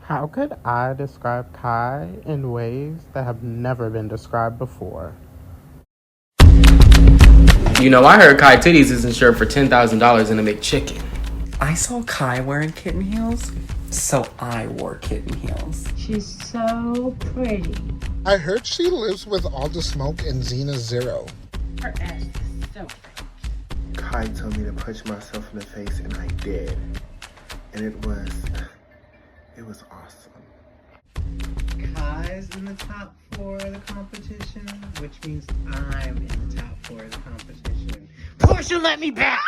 How could I describe Kai in ways that have never been described before? You know, I heard Kai titties is insured for $10,000 in a McChicken. I saw Kai wearing kitten heels, so I wore kitten heels. She's so pretty. I heard she lives with all the smoke in Xena Zero. Her ass is so fake. Kai told me to punch myself in the face, and I did. And it was awesome. Kai's in the top 4 of the competition, which means I'm in the top 4 of the competition. Portia, let me back!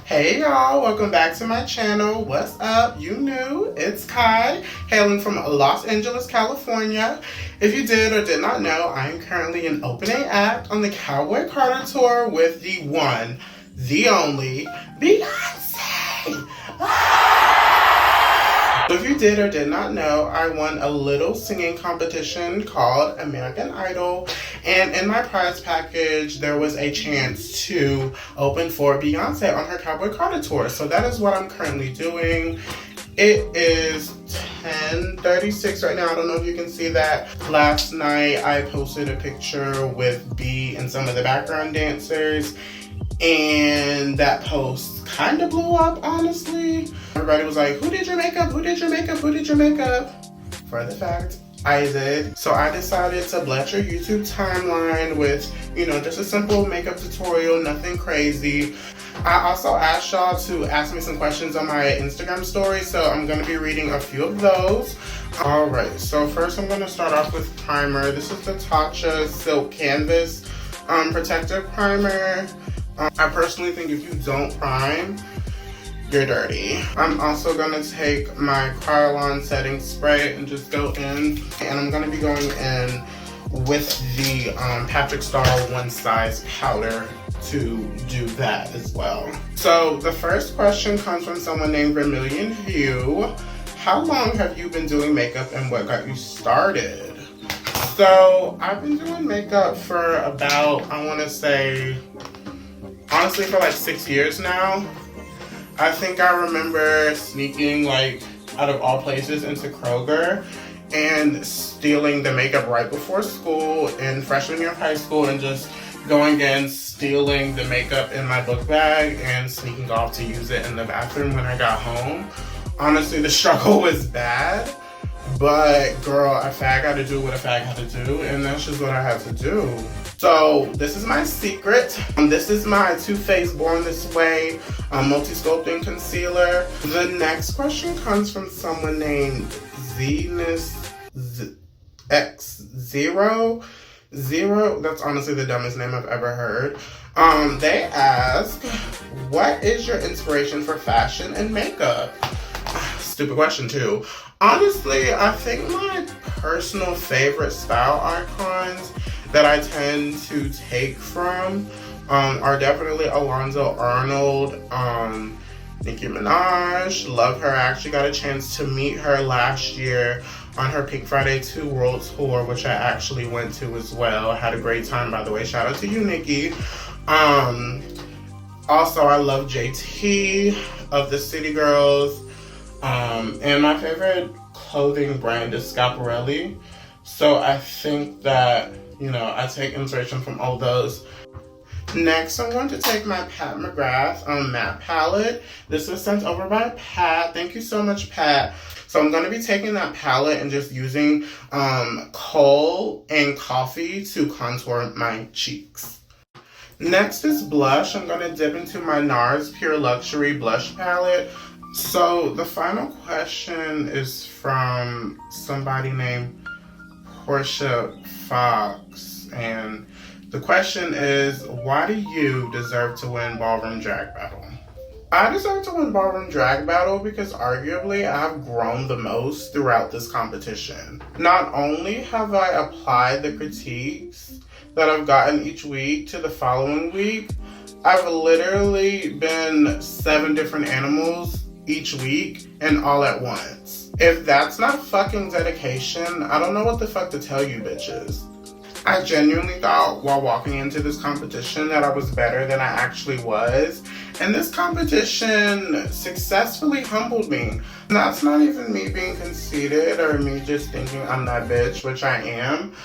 Hey y'all, welcome back to my channel. What's up? You knew, it's Kai, hailing from Los Angeles, California. If you did or did not know, I am currently an opening act on the Cowboy Carter tour with the one, the only, Beyonce. If you did or did not know, I won a little singing competition called American Idol, and in my prize package there was a chance to open for Beyonce on her Cowboy Carter tour. So that is what I'm currently doing. It is 10:36 right now. I don't know if you can see that. Last night I posted a picture with B and some of the background dancers, and that post kind of blew up, honestly. Everybody was like, who did your makeup? Who did your makeup? Who did your makeup? For the fact, I did. So I decided to bless your YouTube timeline with, just a simple makeup tutorial, nothing crazy. I also asked y'all to ask me some questions on my Instagram story, so I'm going to be reading a few of those. Alright, so first I'm going to start off with primer. This is the Tatcha Silk Canvas Protective Primer. I personally think if you don't prime, you're dirty. I'm also gonna take my Kryolan setting spray and just go in, and I'm gonna be going in with the Patrick Star One Size powder to do that as well. So the first question comes from someone named Vermilion Hue. How long have you been doing makeup and what got you started? So I've been doing makeup for about, I wanna say, honestly, for like 6 years now. I think I remember sneaking, out of all places, into Kroger and stealing the makeup right before school in freshman year of high school, and just going in, stealing the makeup in my book bag and sneaking off to use it in the bathroom when I got home. Honestly, the struggle was bad, but girl, a fag had to do what a fag had to do, and that's just what I had to do. So this is my secret. This is my Too Faced Born This Way multi-sculpting concealer. The next question comes from someone named X0. That's honestly the dumbest name I've ever heard. They ask, what is your inspiration for fashion and makeup? Stupid question too. Honestly, I think my personal favorite style icons that I tend to take from are definitely Alonzo Arnold, Nicki Minaj. Love her. I actually got a chance to meet her last year on her Pink Friday 2 World Tour, which I actually went to as well. I had a great time, by the way. Shout out to you, Nicki. Also, I love JT of the City Girls. And my favorite clothing brand is Schiaparelli. So I think that, I take inspiration from all those. Next, I'm going to take my Pat McGrath matte palette. This was sent over by Pat. Thank you so much, Pat. So I'm going to be taking that palette and just using coal and coffee to contour my cheeks. Next is blush. I'm going to dip into my NARS Pure Luxury blush palette. So the final question is from somebody named Portia Fox, and the question is, why do you deserve to win Ballroom Drag Battle? I deserve to win Ballroom Drag Battle because arguably I have grown the most throughout this competition. Not only have I applied the critiques that I've gotten each week to the following week, I've literally been 7 different animals each week and all at once. If that's not fucking dedication, I don't know what the fuck to tell you bitches. I genuinely thought while walking into this competition that I was better than I actually was. And this competition successfully humbled me. And that's not even me being conceited or me just thinking I'm that bitch, which I am.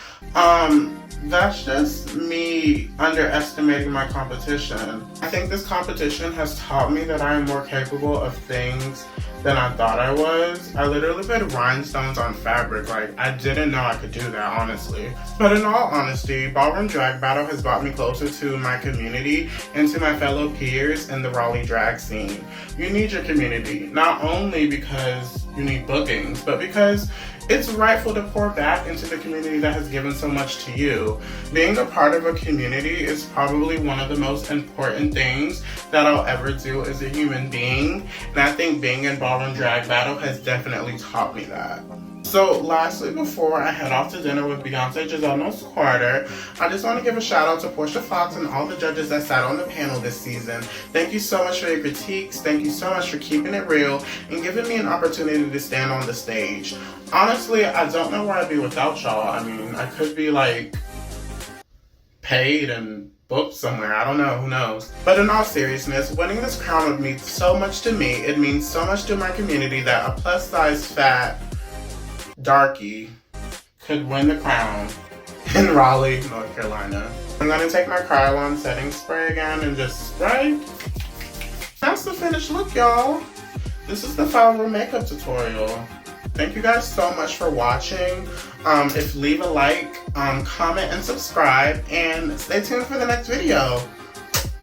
That's just me underestimating my competition. I think this competition has taught me that I am more capable of things than I thought I was. I literally put rhinestones on fabric. Like, I didn't know I could do that, honestly. But in all honesty, Ballroom Drag Battle has brought me closer to my community and to my fellow peers in the Raleigh drag scene. You need your community, not only because you need bookings, but because it's rightful to pour back into the community that has given so much to you. Being a part of a community is probably one of the most important things that I'll ever do as a human being, and I think being in Ballroom Drag Battle has definitely taught me that. So lastly, before I head off to dinner with Beyonce, Giselle Knowles Carter, I just want to give a shout out to Portia Fox and all the judges that sat on the panel this season. Thank you so much for your critiques. Thank you so much for keeping it real and giving me an opportunity to stand on the stage. Honestly, I don't know where I'd be without y'all. I mean, I could be like paid and booked somewhere. I don't know, who knows. But in all seriousness, winning this crown would mean so much to me. It means so much to my community that a plus size fat darky could win the crown in Raleigh, North Carolina. I'm gonna take my Krylon setting spray again and just spray. That's the finished look, y'all. This is the Ballroom makeup tutorial. Thank you guys so much for watching. Leave a like, comment, and subscribe, and stay tuned for the next video.